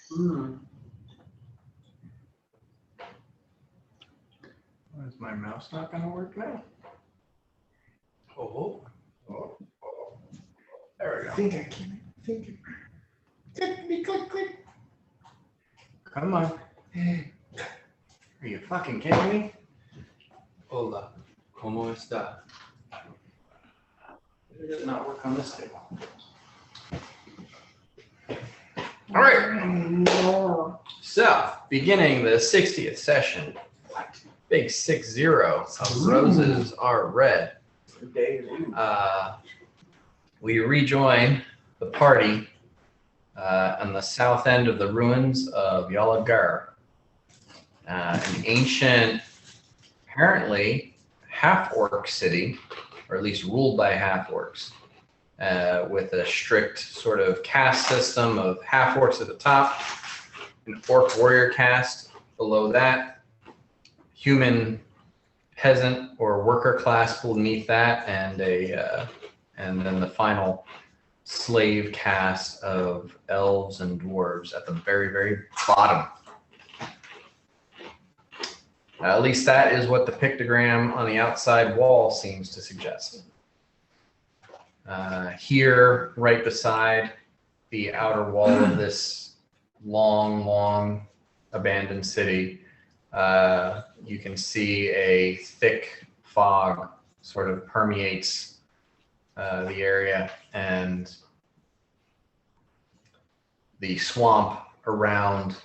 Why is my mouse not going to work now? Oh. There we go. I think I can. Click. Come on. Are you fucking kidding me? Hola, ¿cómo está? It does not work on this table. All right. No. So, beginning the 60th session. Big 6-0 of Roses Are Red. We rejoin the party on the south end of the ruins of Yalagar, an ancient, apparently half-orc city, or at least ruled by half-orcs, with a strict sort of caste system of half-orcs at the top, an orc warrior caste below that, human peasant or worker class beneath that, and then the final slave caste of elves and dwarves at the very, very bottom. At least that is what the pictogram on the outside wall seems to suggest. Here, right beside the outer wall of this long abandoned city, you can see a thick fog sort of permeates the area, and the swamp around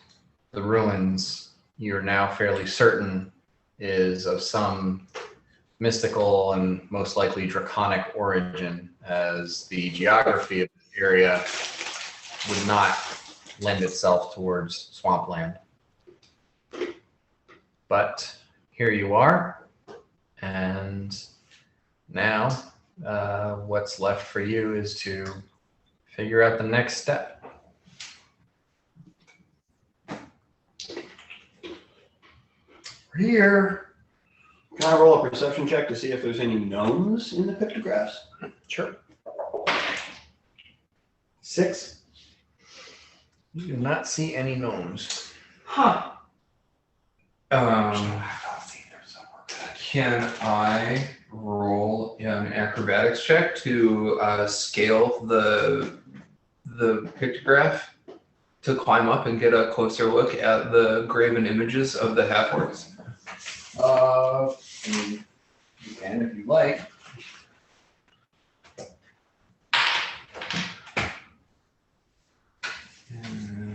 the ruins, you're now fairly certain, is of some mystical and most likely draconic origin, as the geography of the area would not lend itself towards swampland. But here you are, and now what's left for you is to figure out the next step. Here. Can I roll a perception check to see if there's any gnomes in the pictographs? Sure. 6. You do not see any gnomes. Huh. Can I roll an acrobatics check to scale the pictograph to climb up and get a closer look at the graven images of the half-orcs? You can if you like.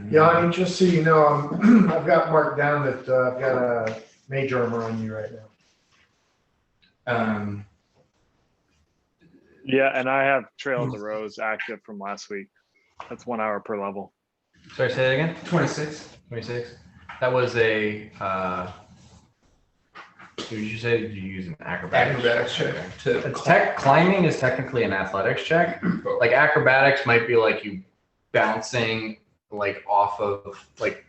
Yeah, I mean, just so you know, I've got marked down that I've got a mage armor on you right now. Yeah, and I have Trail of the Rose active from last week. That's 1 hour per level. Sorry, say that again? 26. 26? That was a, what did you say? Did you use an acrobatics check? Climbing is technically an athletics check. Like acrobatics might be like you bouncing like off of like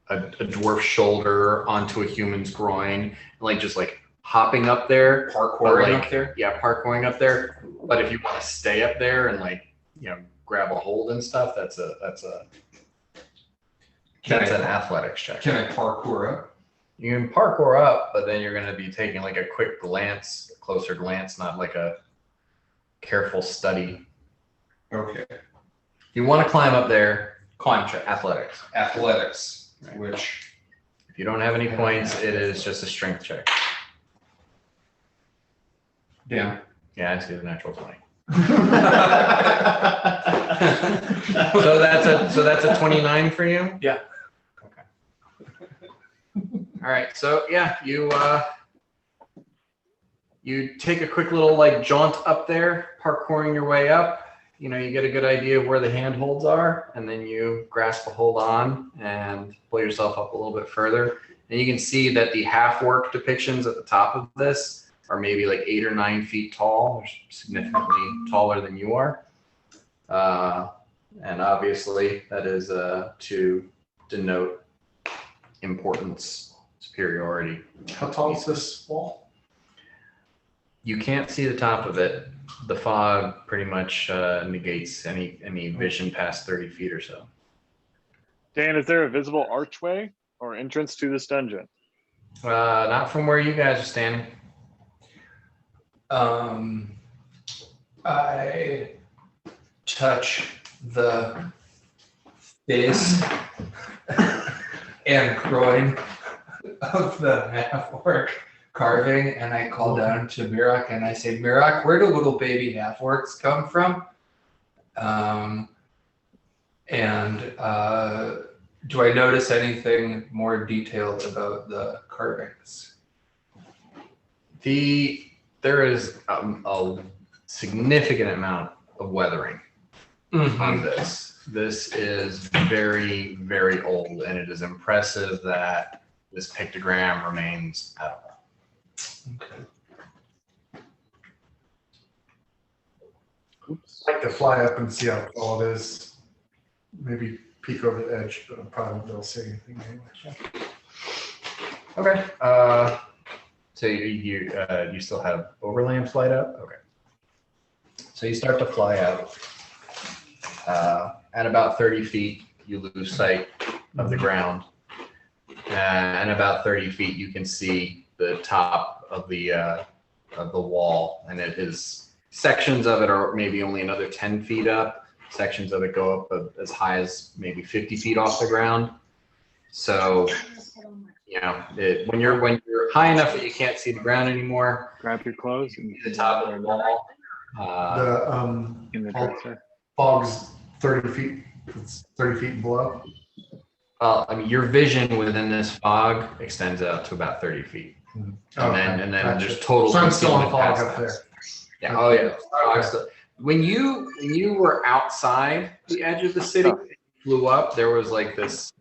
a dwarf's shoulder onto a human's groin, and like just like hopping up there. Parkouring like, up there? Yeah, parkouring up there. But if you want to stay up there and like, you know, grab a hold and stuff, that's an athletics check. Can I parkour up? You can parkour up, but then you're going to be taking like a quick glance, closer glance, not like a careful study. Okay. You want to climb up there. Climb check. Athletics. Athletics, Right. which... If you don't have any points, it is just a strength check. Damn. Yeah, I see the natural 20. So So that's a 29 for you? Yeah. Okay. All right. So yeah, you take a quick little like jaunt up there, parkouring your way up. You know, you get a good idea of where the handholds are, and then you grasp a hold on and pull yourself up a little bit further. And you can see that the half-orc depictions at the top of this are maybe like 8 or 9 feet tall. They're significantly taller than you are. And obviously that is to denote importance, superiority. how tall is this wall? You can't see the top of it. The fog pretty much negates any vision past 30 feet or so. Dan, is there a visible archway or entrance to this dungeon? Not from where you guys are standing. I touch the face and groin of the half-orc carving, and I call down to Mirak and I say, Mirak, where do little baby half-orcs come from? Do I notice anything more detailed about the carvings? There is a significant amount of weathering on this. This is very, very old, and it is impressive that this pictogram remains edible. Okay. Oops. I'd like to fly up and see how tall it is. Maybe peek over the edge, but I probably won't be able to see anything anyway. Okay. So you still have overland flight up? Okay. So you start to fly out. At about 30 feet, you lose sight of the ground. And about 30 feet, you can see the top of the wall, and it is sections of it are maybe only another 10 feet up. Sections of it go up as high as maybe 50 feet off the ground. So, you know, when you're high enough that you can't see the ground anymore, Grab your clothes and the top of the wall. in the Fog- dresser. fog's 30 feet. It's 30 feet below. I mean, your vision within this fog extends out to about 30 feet. And then Gotcha. there's total. So I'm still in concealment fog past up that. there. Yeah. Oh yeah. Fog's still- When you were outside the edge of the city, flew up, there was like this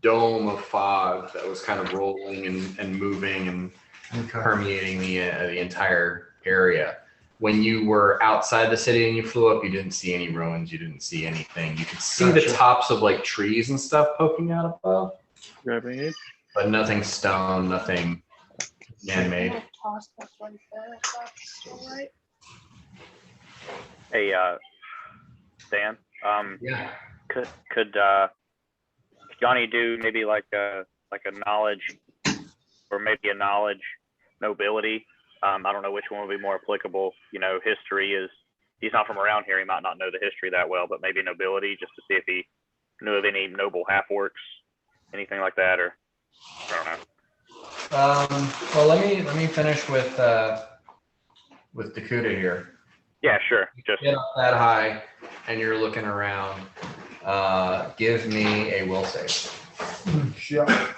dome of fog that was kind of rolling and moving and Okay. permeating the entire area. When you were outside the city and you flew up, you didn't see any ruins. You didn't see anything. You could see the Gotcha. tops of like trees and stuff poking out above, Grabbing it. but nothing stone, nothing man-made. Hey, Dan, Yeah. could Johnny do maybe like a knowledge or maybe a knowledge nobility? I don't know which one would be more applicable. You know, history is, he's not from around here. He might not know the history that well, but maybe nobility, just to see if he knew of any noble half-orcs, anything like that, or I don't know. Well, let me finish with Dakuta here. Yeah, sure. Just Get up that high, and you're looking around. Give me a will save. Yeah.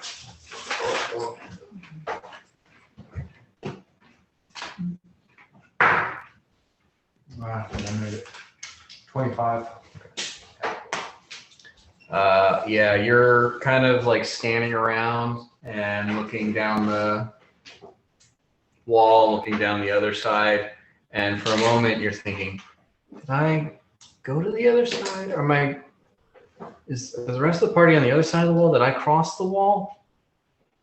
I made it. 25. Yeah, you're kind of like scanning around and looking down the wall, looking down the other side, and for a moment you're thinking, did I go to the other side? Or is the rest of the party on the other side of the wall? Did I cross the wall?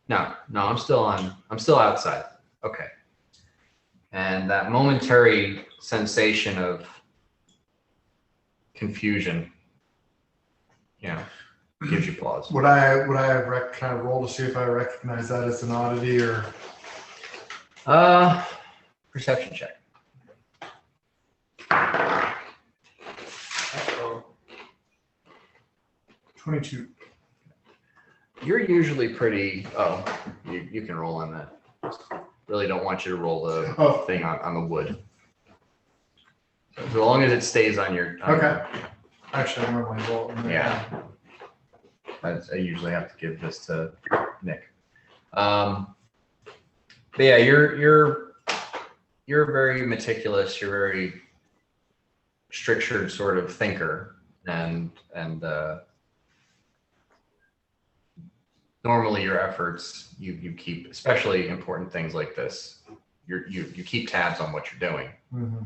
No, I'm still outside. Okay. And that momentary sensation of confusion, you know, gives you pause. Can I roll to see if I recognize that as an oddity or? Perception check. 22. You're usually pretty. Oh, you can roll on that. Really don't want you to roll the thing on the wood. So long as it stays on your. Okay. Actually, I normally roll. Yeah. I usually have to give this to Nick. But yeah, you're very meticulous. You're very structured sort of thinker, and normally your efforts you keep, especially important things like this. You keep tabs on what you're doing. Mm-hmm.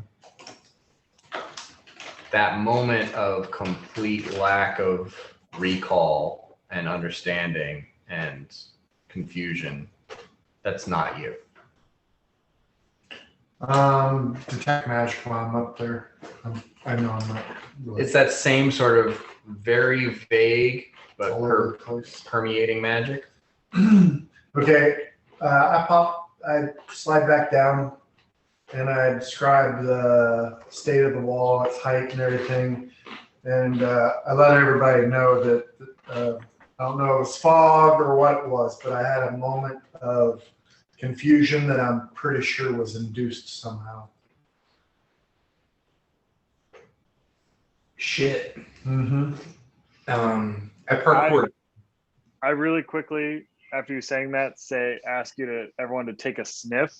That moment of complete lack of recall and understanding and confusion, that's not you. Detect magic while I'm up there. I know I'm not really. It's that same sort of very vague but all over the place. permeating magic. Okay, I slide back down and I describe the state of the wall, its height and everything. And I let everybody know that, I don't know if it was fog or what it was, but I had a moment of confusion that I'm pretty sure was induced somehow. Shit. Mm-hmm. I parkoured. I really quickly, after you saying that, ask everyone to take a sniff.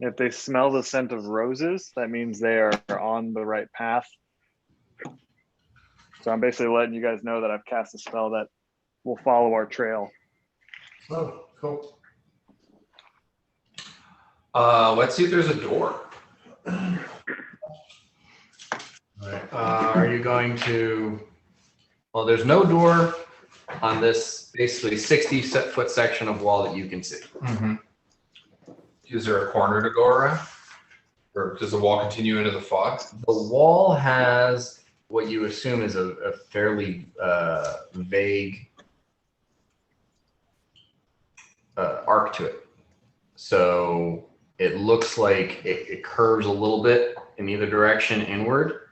If they smell the scent of roses, that means they are on the right path. So I'm basically letting you guys know that I've cast a spell that will follow our trail. Oh, cool. Let's see if there's a door. Are you going to? Well, there's no door on this basically 60-foot section of wall that you can see. Mm-hmm. Is there a corner to go around? Or does the wall continue into the fog? The wall has what you assume is a fairly vague arc to it. So it looks like it curves a little bit in either direction inward.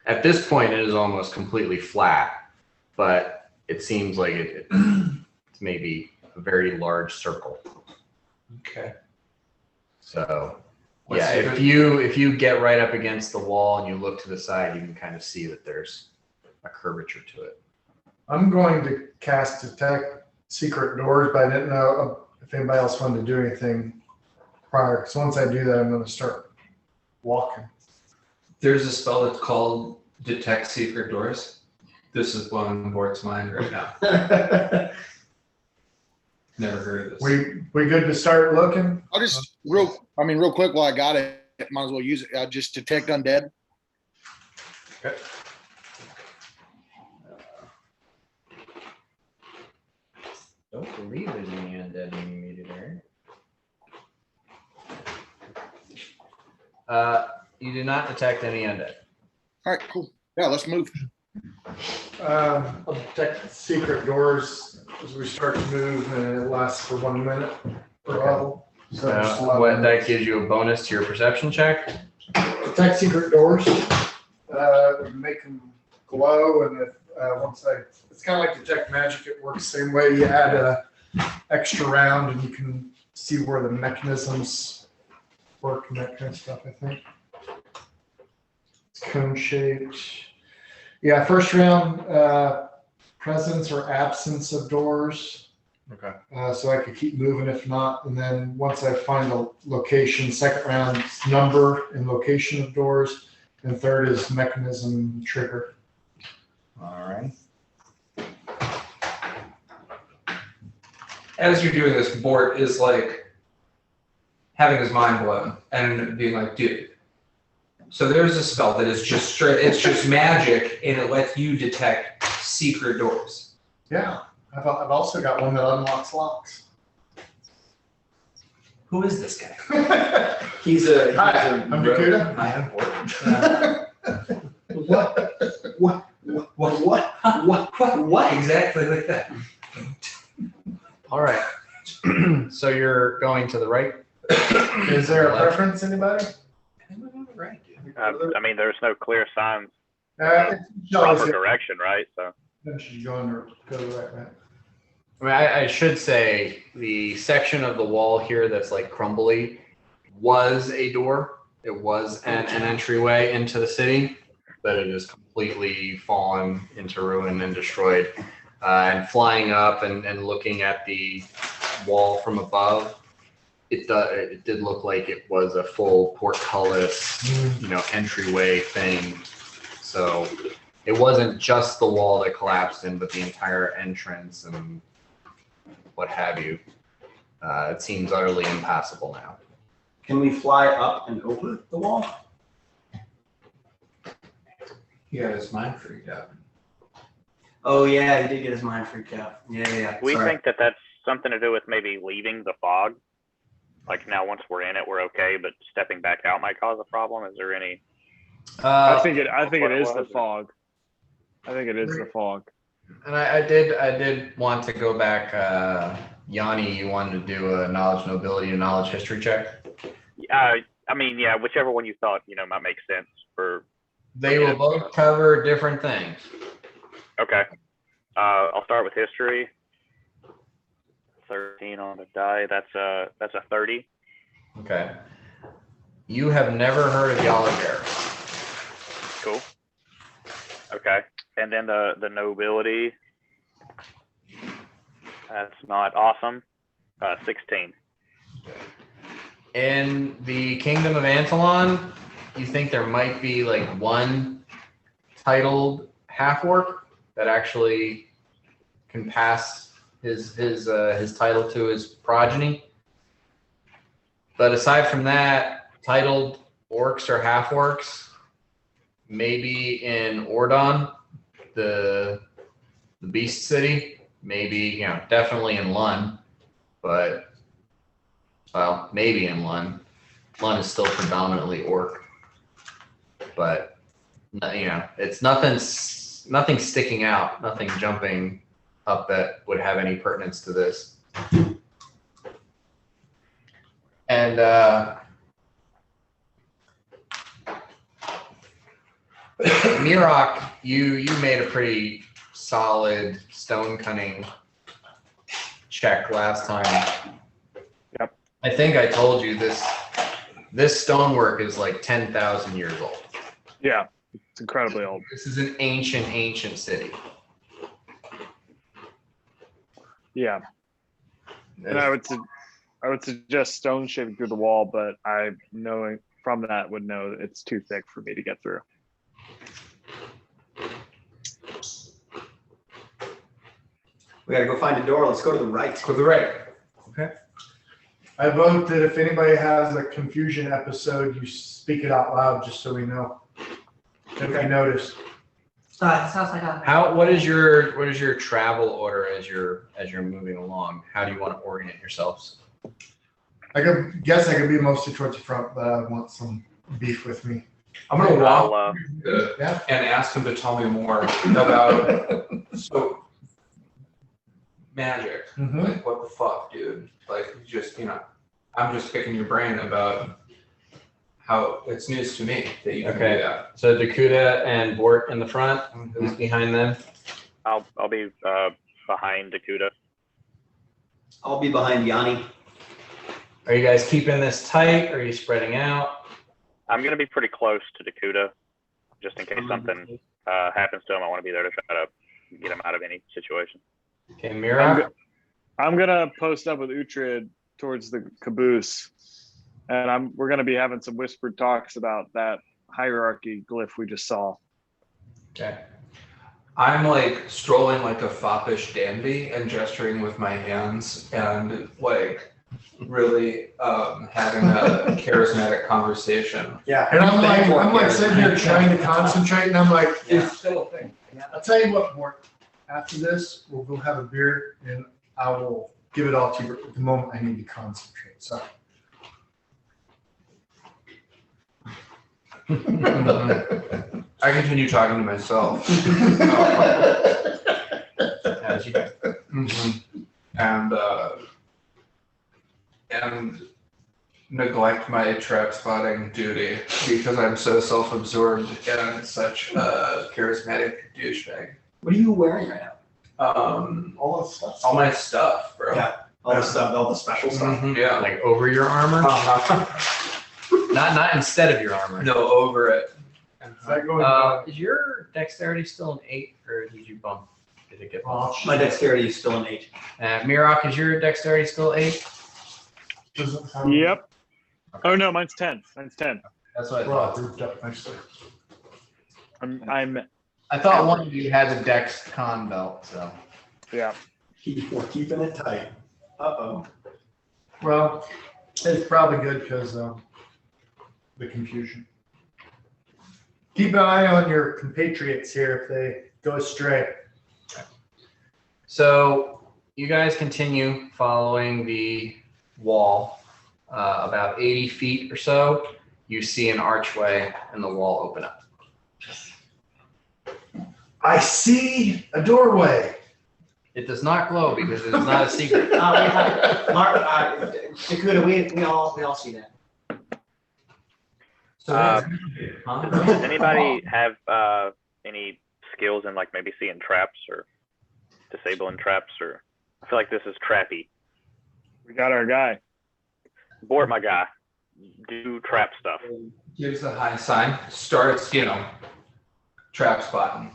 At this point, it is almost completely flat, but it seems like it's maybe a very large circle. Okay. So Let's yeah, see if you get right up against the wall and you look to the side, you can kind of see that there's a curvature to it. I'm going to cast detect secret doors, but I didn't know if anybody else wanted to do anything prior. Because once I do that, I'm going to start walking. There's a spell that's called Detect Secret Doors. This is blowing Bort's mind right now. Never heard of this. We good to start looking? I'll just real quick while I got it, might as well use it. Just detect undead. Okay. Don't believe there's any undead in the immediate area. You do not detect any undead. All right, cool. Yeah, let's move. I'll detect secret doors as we start to move, and it lasts for 1 minute per level. So just 11 That minutes. gives you a bonus to your perception check. Detect secret doors. Make them glow, and if it's kind of like detect magic. It works the same way. You add a extra round, and you can see where the mechanisms work and that kind of stuff. I think it's cone shaped. Yeah, first round, presence or absence of doors. Okay. So I could keep moving if not. And then once I find a location, second round, number and location of doors. And third is mechanism trigger. All right. As you're doing this, Bort is like having his mind blown and being like, dude. So there's a spell that is just straight, it's just magic, and it lets you detect secret doors. Yeah, I've also got one that unlocks locks. Who is this guy? He's a. Hi, I'm Dakota. I am Bort. What? Exactly like that. All right. So you're going to the right. Is there a preference, anybody? Right. I mean, there's no clear signs, It proper shows it. direction, right? So Then she's going to go to the right. I mean, I should say the section of the wall here that's like crumbly was a door. It was an entryway into the city, but it is completely fallen into ruin and destroyed. And flying up and looking at the wall from above, it did look like it was a full portcullis, entryway thing. So it wasn't just the wall that collapsed in, but the entire entrance and what have you. It seems utterly impassable now. Can we fly up and over the wall? He got his mind freaked out. Oh yeah, he did get his mind freaked out. Yeah. we Sorry. think that that's something to do with maybe leaving the fog. Like now, once we're in it, we're okay, but stepping back out might cause a problem. Is there any? I think it what is the was it? fog. I think it is the fog. And I did want to go back. Yanni, you wanted to do a knowledge nobility and knowledge history check. I mean, yeah, whichever one you thought might make sense for. They will both cover different things. Okay. I'll start with history. 13 on the die. That's a 30. Okay. You have never heard of Yalagar. Cool. Okay. And then the nobility. That's not awesome. 16. In the Kingdom of Antolon, you think there might be like one titled half-orc that actually can pass his title to his progeny. But aside from that, titled orcs or half-orcs, maybe in Ordon, the Beast City, maybe, definitely in Lund, but, well, maybe in Lund. Lund is still predominantly orc, but, it's nothing sticking out, nothing jumping up that would have any pertinence to this. And Mirok, you made a pretty solid stone cunning check last time. Yep. I think I told you this stonework is like 10,000 years old. Yeah, it's incredibly old. This is an ancient city. Yeah, and I would suggest stone shaving through the wall, but I, knowing from that, would know that it's too thick for me to get through. We gotta go find a door. Let's go to the right. To the right. Okay. I vote that if anybody has a confusion episode, you speak it out loud just so we know. If you notice. Sounds like a. What is your travel order as you're moving along? How do you want to orient yourselves? I guess I could be mostly towards the front, but I want some beef with me. I'm gonna walk Yeah. and ask him to tell me more about magic. Mhm. Like, what the fuck, dude? Like, just I'm just picking your brain about how it's news to me that you can Okay. do that. So Dakuta and Bort in the front. Who's behind them? I'll be behind Dakuta. I'll be behind Yanni. Are you guys keeping this tight? Or are you spreading out? I'm gonna be pretty close to Dakuta, just in case something happens to him. I want to be there to try to get him out of any situation. Okay, Mira. I'm gonna post up with Uhtred towards the caboose, and we're gonna be having some whispered talks about that hierarchy glyph we just saw. Okay. I'm like strolling like a foppish dandy and gesturing with my hands and like really having a charismatic conversation. Yeah. And I'm like sitting here trying to concentrate, and I'm like, Yeah. it's still a thing. I'll tell you what, Mort. After this, we'll go have a beer, and I will give it all to you at the moment I need to concentrate. So. I continue talking to myself. As you do. And neglect my trap spotting duty because I'm so self-absorbed and such a charismatic douchebag. What are you wearing right now? All that stuff. All my stuff, bro. Yeah. All the stuff, all the special stuff. Yeah. Like over your armor? Not instead of your armor. No, over it. Is that going Is your dexterity still an 8, or did you bump? Did it get bumped? My dexterity is still an 8. Mirok, is your dexterity still 8? doesn't sound Yep. Oh no, mine's 10. Mine's 10. That's what I well, thought. grouped up nicely. I'm I thought one of you had the dex con belt, so. yeah. We're keeping it tight. Uh-oh. Well, it's probably good because the confusion. Keep an eye on your compatriots here if they go astray. So you guys continue following the wall. About 80 feet or so, you see an archway and the wall open up. I see a doorway. It does not glow because it is not a secret. Dakota, we all see that. So Does anybody have any skills in like maybe seeing traps or disabling traps? Or I feel like this is trappy. We got our guy. Board my guy. Do trap stuff. Gives a high sign, starts, trap spotting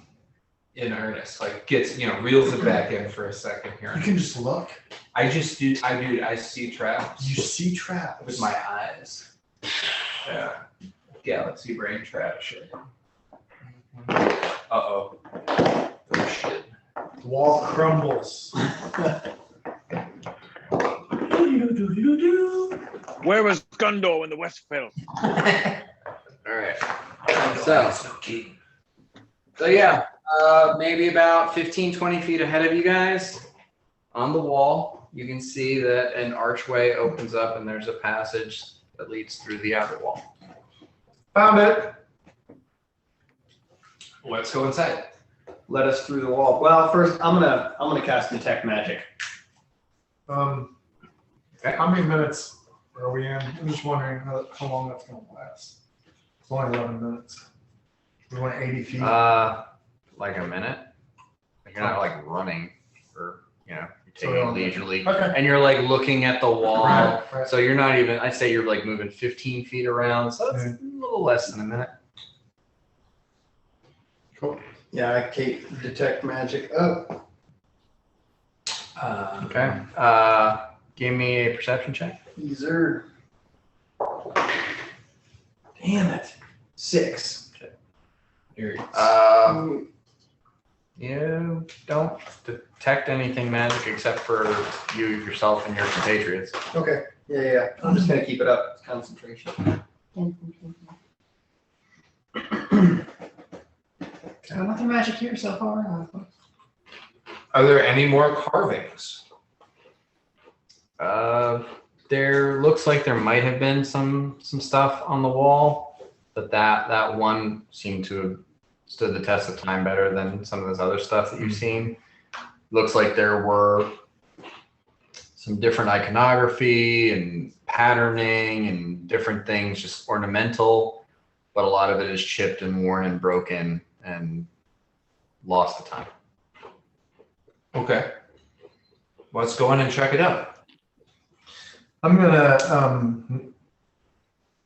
in earnest. Like gets, reels it back in for a second here. You can just look. I see traps You see traps. with my eyes. Yeah. Galaxy brain trap shit. Uh-oh. Oh shit. The wall crumbles. Where was Gundor when the West fell? All right. So yeah, maybe about 15, 20 feet ahead of you guys on the wall, you can see that an archway opens up and there's a passage that leads through the outer wall. Found it. Let's go inside. let us through the wall. Well, first I'm gonna cast detect magic. How many minutes are we in? I'm just wondering how long that's gonna last. It's only 11 minutes. We went 80 feet. Like a minute. Like you're not like running or you're So taking we're it on- leisurely. Okay. And you're like looking at the wall. Right. So you're not even, I'd say you're like moving 15 feet around. So it's a little less than a minute. Cool. Yeah, I keep detect magic up. Okay. Give me a perception check. Easer. Damn it. 6. You don't detect anything magic except for you yourself and your compatriots. Okay. Yeah. I'm just gonna keep it up. It's concentration. Nothing magic here so far. Are there any more carvings? There looks like there might have been some stuff on the wall, but that one seemed to have stood the test of time better than some of this other stuff that you've seen. Looks like there were some different iconography and patterning and different things, just ornamental, but a lot of it is chipped and worn and broken and lost to time. Okay. Let's go in and check it out. I'm gonna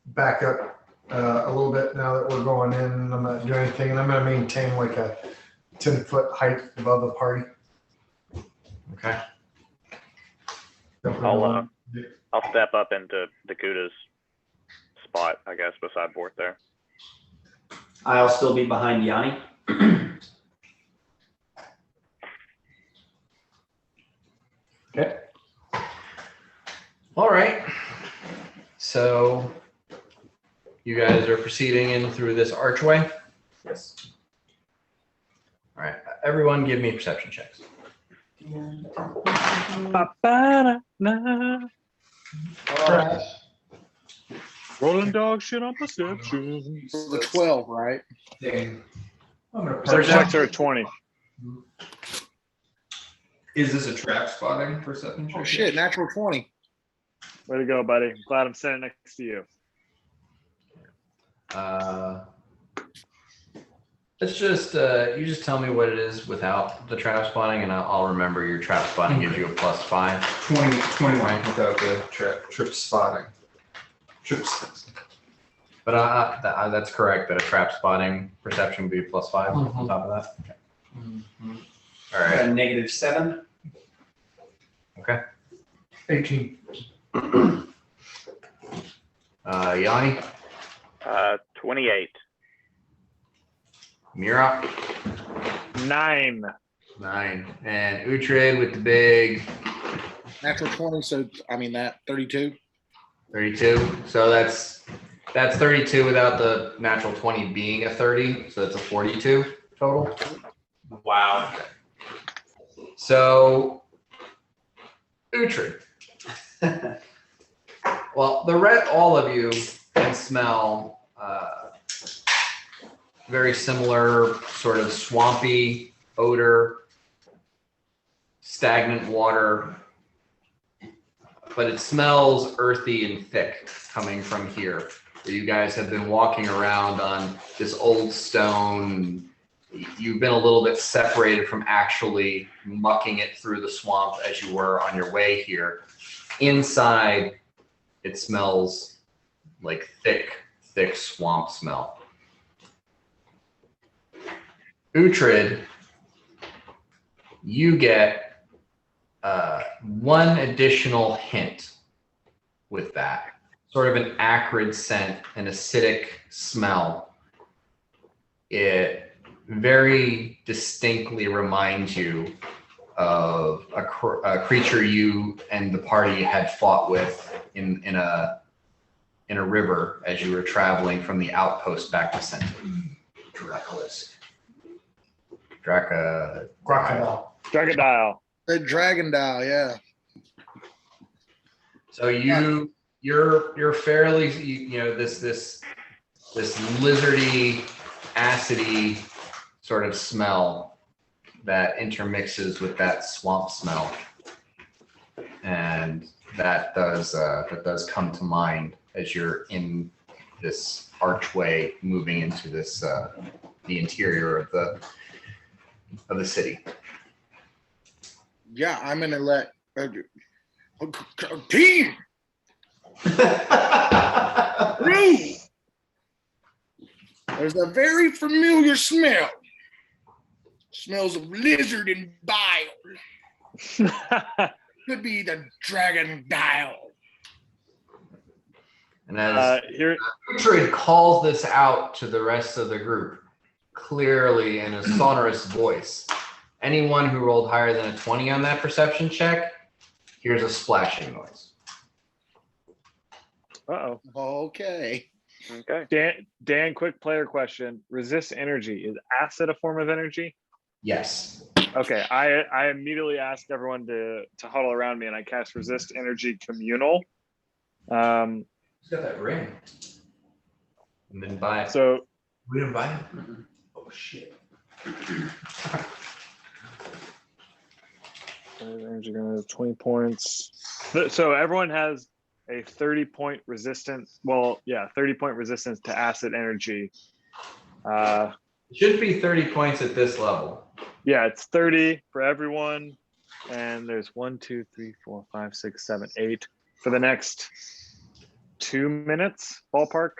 back up a little bit now that we're going in. I'm not doing anything, and I'm gonna maintain like a 10-foot height above the party. Okay. I'll step up into Dakuta's spot, I guess, beside Bort there. I'll still be behind Yanni. Okay. All right. So you guys are proceeding in through this archway. Yes. All right. Everyone give me perception checks. Rolling dog shit on perception. The 12, right? Dang. Perception checks are at 20. Is this a trap spotting perception check? Oh shit, natural 20. Way to go, buddy. Glad I'm sitting next to you. Let's just you just tell me what it is without the trap spotting, and I'll remember your trap spotting gives you a +5. 21 without the trip spotting. But that's correct. That a trap spotting perception would be a +5 on top of that. Okay. All right. Got a -7. Okay. 18. Yanni, 28. Mira, 9. 9, and Uhtred with the big Natural 20, so I mean that 32. 32. So that's 32 without the natural 20 being a 30. So that's a 42 total. Wow. So Uhtred. Well, all of you can smell very similar sort of swampy odor, stagnant water, but it smells earthy and thick coming from here. You guys have been walking around on this old stone. You've been a little bit separated from actually mucking it through the swamp as you were on your way here. Inside, it smells like thick swamp smell. Uhtred, you get one additional hint with that. Sort of an acrid scent, an acidic smell. It very distinctly reminds you of a creature you and the party had fought with in a river as you were traveling from the outpost back to Center. Crocodile. Dragondial. The dragon dial, yeah. So you're fairly, you know, this lizardy, acidy sort of smell that intermixes with that swamp smell, and that does come to mind as you're in this archway moving into this the interior of the city. Yeah, I'm gonna let team. Room. There's a very familiar smell. Smells of lizard and bile. Could be the dragon dial. And as Here, Uhtred calls this out to the rest of the group, clearly in a sonorous voice. Anyone who rolled higher than a 20 on that perception check, here's a splashing noise. uh-oh. Okay. Okay. Dan, quick player question. Resist energy. Is acid a form of energy? Yes. Okay, I immediately asked everyone to huddle around me, and I cast resist energy communal. Who's got that ring? And then buy it. So We didn't buy it. Oh shit. energy gonna have 20 points. So everyone has a 30-point resistance. Well, yeah, 30-point resistance to acid energy. It should be 30 points at this level. Yeah, it's 30 for everyone, and there's 1, 2, 3, 4, 5, 6, 7, 8 for the next 2 minutes. Ballpark.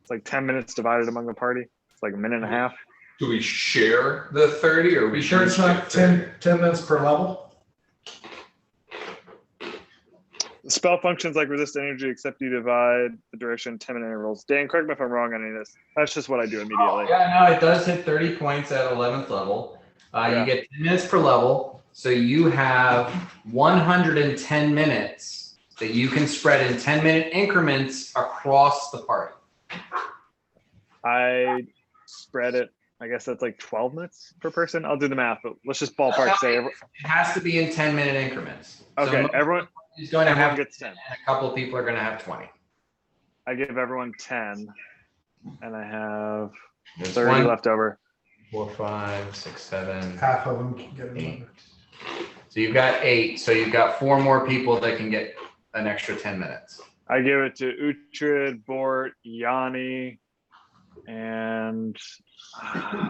It's like 10 minutes divided among the party. It's like a minute and a half. Do we share the 30 or we You sure it's not 10 minutes per level? The spell functions like resist energy, except you divide the duration 10-minute intervals. Dan, correct me if I'm wrong on any of this. That's just what I do immediately. Yeah, no, it does hit 30 points at 11th level. Yeah. You get 10 minutes per level, so you have 110 minutes that you can spread in 10-minute increments across the party. I spread it. I guess that's like 12 minutes per person. I'll do the math, but let's just ballpark say. It has to be in 10-minute increments. Okay, So everyone is going to have gets 10. and a couple of people are going to have 20. I give everyone 10, and I have There's 30 1, left over. 4, 5, 6, 7, Half of them can get 8. it. So you've got 8. So you've got 4 more people that can get an extra 10 minutes. I give it to Uhtred, Bort, Yanni, and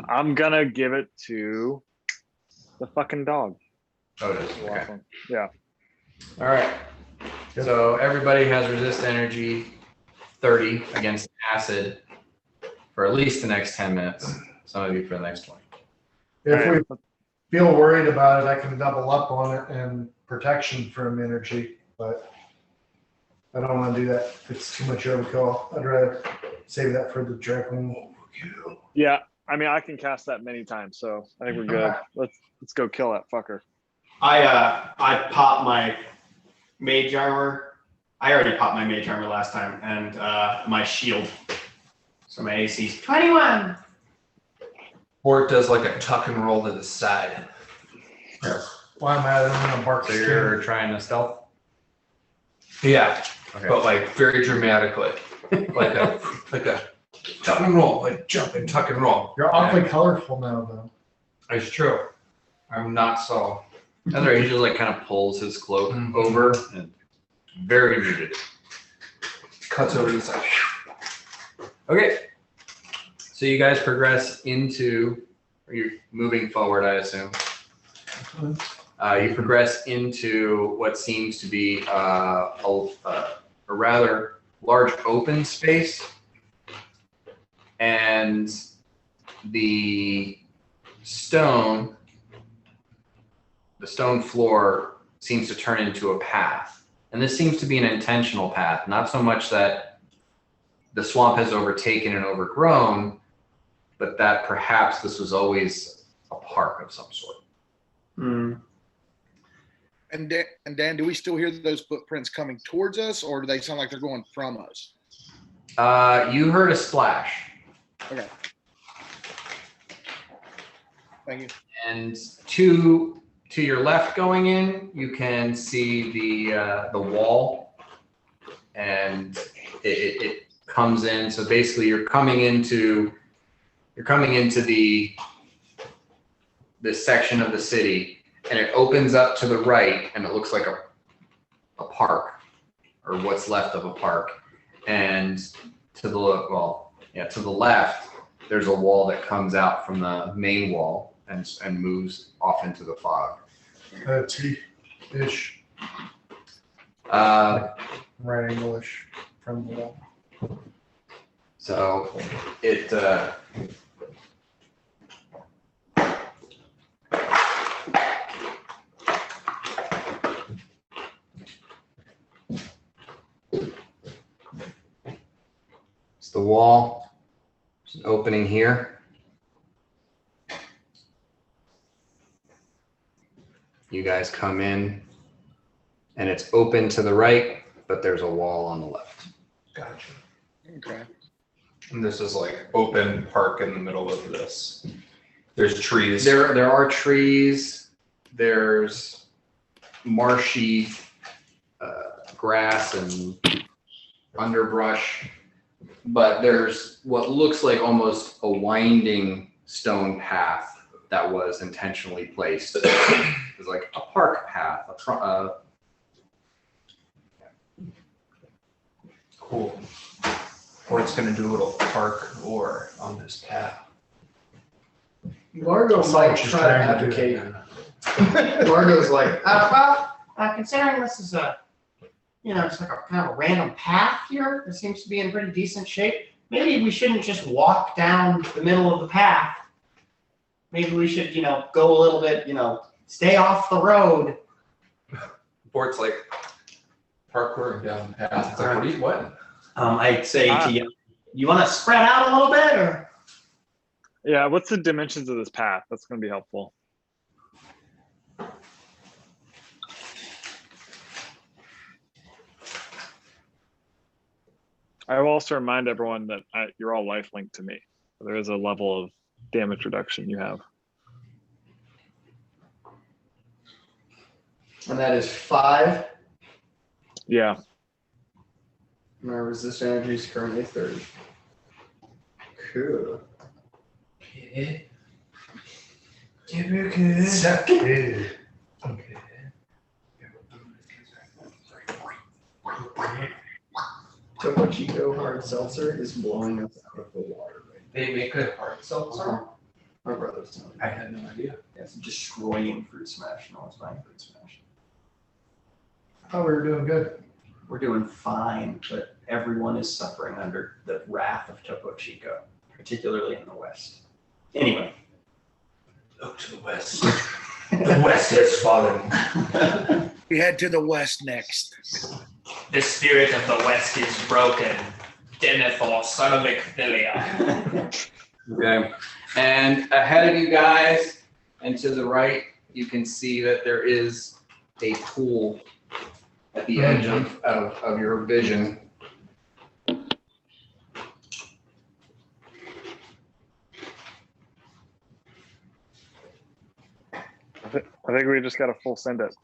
I'm gonna give it to the fucking dog. Otis. Okay. Yeah. All right. So everybody has resist energy 30 against acid for at least the next 10 minutes. Some of you for the next 20. If we feel worried about it, I can double up on it and protection from energy, but I don't want to do that. It's too much overkill. I'd rather save that for the dragon. Yeah. I mean, I can cast that many times, so I think we're good. Let's go kill that fucker. I popped my mage armor. I already popped my mage armor last time, and my shield. So my AC is 21. Or it does like a tuck and roll to the side. Why am I in a bark So skin? you're trying to stealth? Yeah, Okay. but like very dramatically, like a Tuck and roll, like jump and tuck and roll. You're awfully colorful now, though. It's true. I'm not so. Other he just like kind of pulls his cloak over and very muted. Cuts over to the side. Okay. So you guys progress into, or you're moving forward, I assume. You progress into what seems to be a rather large open space, and the stone floor seems to turn into a path. And this seems to be an intentional path, not so much that the swamp has overtaken and overgrown, but that perhaps this was always a park of some sort. And Dan, do we still hear those footprints coming towards us, or do they sound like they're going from us? You heard a splash. Okay. Thank you. And to your left going in, you can see the wall, and it comes in. So basically, you're coming into this section of the city, and it opens up to the right, and it looks like a park, or what's left of a park. And to the left, there's a wall that comes out from the main wall and moves off into the fog. T-ish, Uh, right angle-ish from the wall. so it it's the wall. There's an opening here. You guys come in, and it's open to the right, but there's a wall on the left. Gotcha. Okay. And this is like open park in the middle of this. There's trees. There are trees. There's marshy grass and underbrush, but there's what looks like almost a winding stone path that was intentionally placed. It's like a park path. Cool. Or it's gonna do a little park or on this path. Largo might try to advocate. Largo's like, considering this is just like a kind of a random path here that seems to be in pretty decent shape, maybe we shouldn't just walk down the middle of the path. Maybe we should, go a little bit, stay off the road. Bort's like parkouring down the path. It's like, what? I'd say to you want to spread out a little bit, or? Yeah, what's the dimensions of this path? That's going to be helpful. I will also remind everyone that you're all life linked to me. So there is a level of damage reduction you have. And that is 5. Yeah. My resist energy is currently 30. Cool. Okay. Topo Chico hard seltzer is blowing us out of the water right now. They make a hard seltzer? My brother's telling me. I had no idea. Yeah, it's destroying Fruit Smash. No one's buying Fruit Smash. I thought we were doing good. We're doing fine, but everyone is suffering under the wrath of Topo Chico, particularly in the West. Anyway. Look to the west. The west has fallen. We head to the west next. The spirit of the West is broken. Denethor, son of Icthilia. Okay. And ahead of you guys and to the right, you can see that there is a pool at the edge of your vision. I think we just got to full send it.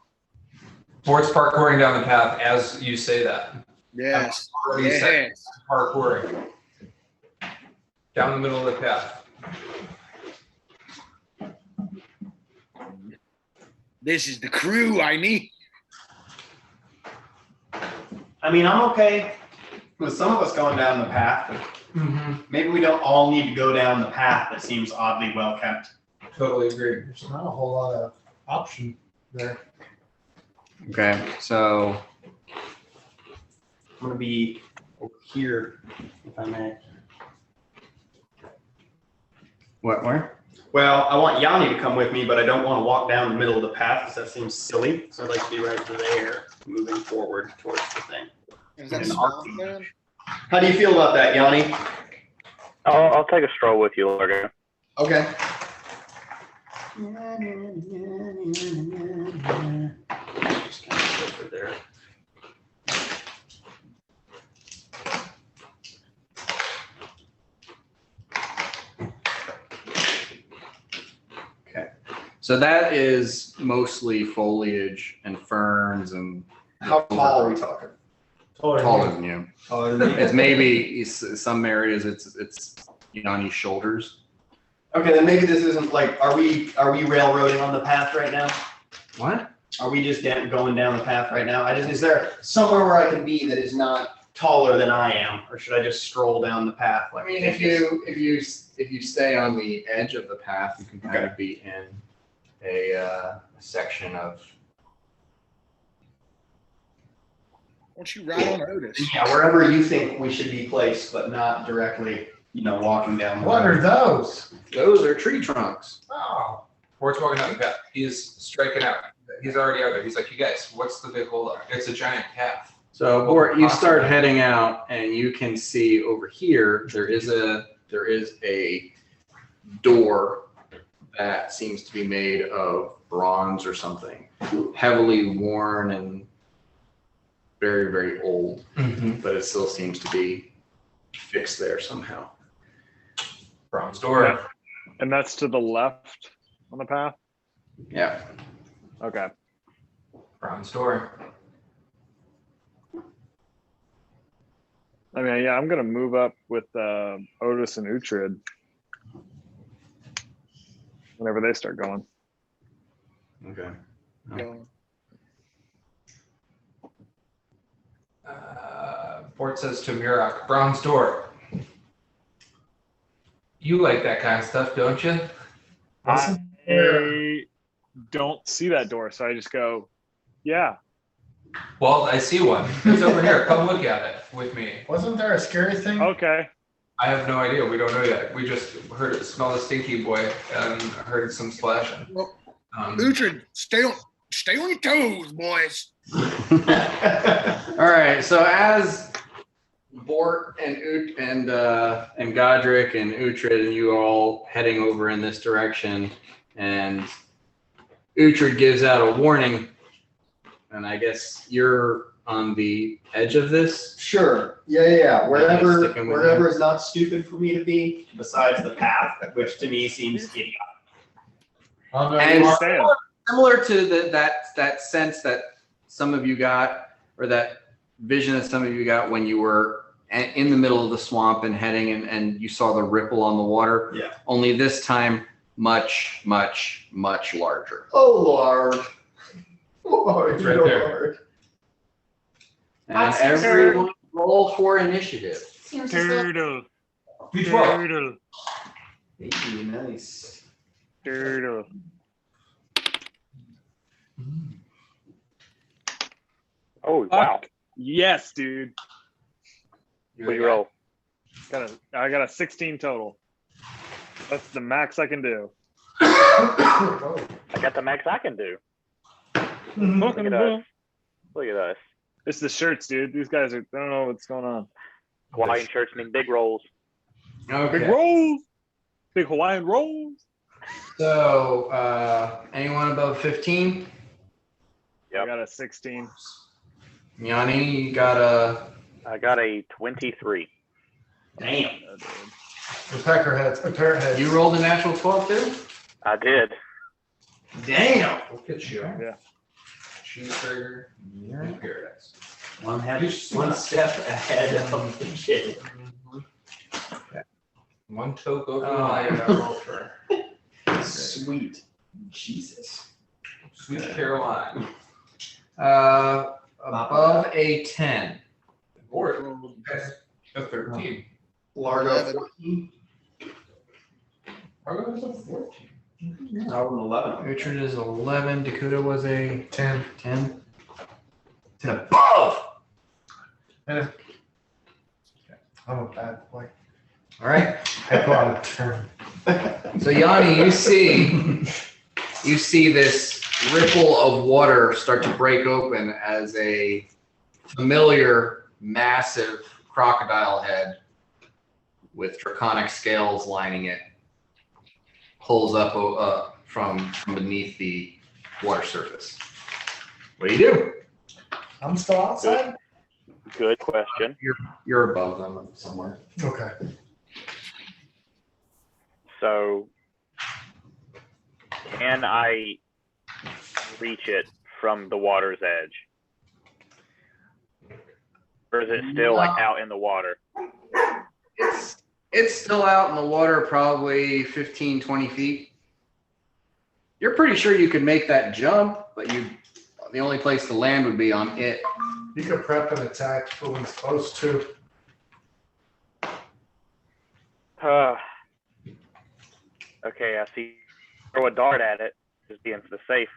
Bort's parkouring down the path as you say that. Yes. Already said Yes. parkouring. Down the middle of the path. This is the crew I need. I mean, I'm okay with some of us going down the path, but maybe we don't all need to go down the path that seems oddly well kept. Totally agree. There's not a whole lot of option there. Okay, so I'm gonna be over here, if I may. where? Well, I want Yanni to come with me, but I don't want to walk down the middle of the path because that seems silly. So I'd like to be right there, moving forward towards the thing. Is that An small, arc. man? How do you feel about that, Yanni? I'll take a stroll with you, Largo. Okay. Just kind of over there. So that is mostly foliage and ferns and How tall are we talking? taller than you. Taller than me? It's maybe some areas it's Yanni's shoulders. Okay, then maybe this isn't like, are we railroading on the path right now? What? Are we just going down the path right now? Is there somewhere where I can be that is not taller than I am, or should I just stroll down the path? I mean, if you stay on the edge of the path, you can kind of be in a section of. Why don't you ride on Otis? Yeah, wherever you think we should be placed, but not directly, walking down the What road. are those? Those are tree trunks. Oh, Port's walking down the path. He's striking out. He's already out there. He's like, you guys, what's the big hold up? It's a giant path. So, Bort, you start heading out, and you can see over here there is a door that seems to be made of bronze or something, heavily worn and very, very old, but it still seems to be fixed there somehow. Bronze door. And that's to the left on the path? Yeah. Okay. Bronze door. I mean, yeah, I'm going to move up with Otis and Uhtred whenever they start going. Okay. Port says to Murak, bronze door. You like that kind of stuff, don't you? I don't see that door, so I just go, yeah. Well, I see one. It's over here. Come look at it with me. wasn't there a scary thing? Okay. I have no idea. We don't know yet. We just heard it smell the stinky boy and heard some splashing. Well, Uhtred, stay on your toes, boys. All right. So as Bort and Godric and Uhtred and you all heading over in this direction, and Uhtred gives out a warning, and I guess you're on the edge of this. Sure. Yeah. Wherever Sticking with wherever is not stupid for me to be, besides the path, which to me seems idiotic. Oh, no, And you are- similar to that sense that some of you got, or that vision that some of you got when you were in the middle of the swamp and heading and you saw the ripple on the water. Yeah. Only this time much, much, much larger. Oh Lord. It's right there. Lord. And everyone roll for initiative. Turtle. B12. Turtle. Hey, nice. Turtle. Oh, wow. Yes, dude. What do you roll? I got a 16 total. That's the max I can do. I got the max I can do. Look at us. Look at us. It's the shirts, dude. These guys I don't know what's going on. Hawaiian shirts mean big rolls. Big Okay. rolls. Big Hawaiian rolls. So anyone above 15? Yep. I got a 16. Yanni, you got a. I got a 23. Damn. Oh, dude. The peckerheads, a parrothead. You rolled a natural 12 too? I did. Damn. Look at you. Yeah. Cheeseburger in paradise. One step ahead of the kid. One toke over the Oh. line. I roll for Sweet Jesus. Sweet Caroline. Above a 10. Or a 13. Largo 11. 14. Margo was a 14. I was an 11. Richard is 11. Dakota was a 10. 10. It's an above. I'm a bad boy. All right. I put on a turn. So Yanni, you see this ripple of water start to break open as a familiar, massive crocodile head with draconic scales lining it pulls up from beneath the water surface. What do you do? I'm still outside? Good question. You're above them somewhere. Okay. So, can I reach it from the water's edge? Or is it still like out in the water? It's still out in the water, probably 15, 20 feet. You're pretty sure you could make that jump, but the only place to land would be on it. You could prep an attack for when it's close to. Okay, I see. Throw a dart at it, just being the safe,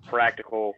practical